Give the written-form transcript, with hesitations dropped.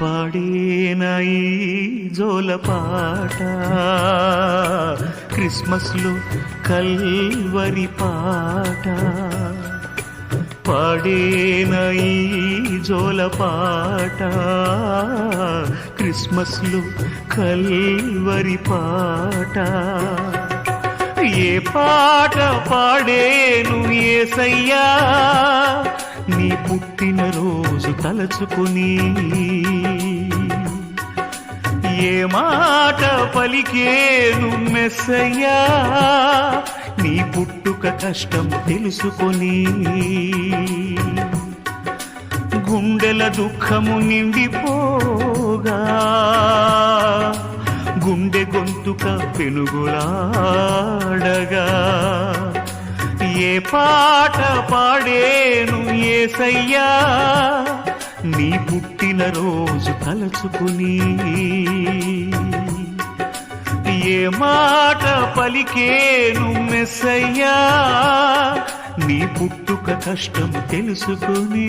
పాడేనాయి జోలపాట క్రిస్మస్లో Calvary పాట పాడేనాయి జోలపాట క్రిస్మస్లో Calvary పాట ఏ పాట పాడేను యేసయ్యా నీ పుట్టినరోజు తలచుకుని ఏ మాట పలికేను మెస్సయ్యా నీ పుట్టుక కష్టం తెలుసుకొని గుండెల దుఃఖము నిండిపోగా గుండె గొంతుక పెనుగులాడగా ఏ పాట పాడేను యేసయ్యా నీ పుట్టినరోజు తలచుకుని ఏ మాట పలికేను మెస్సయ్యా నీ పుట్టుక కష్టం తెలుసుకుని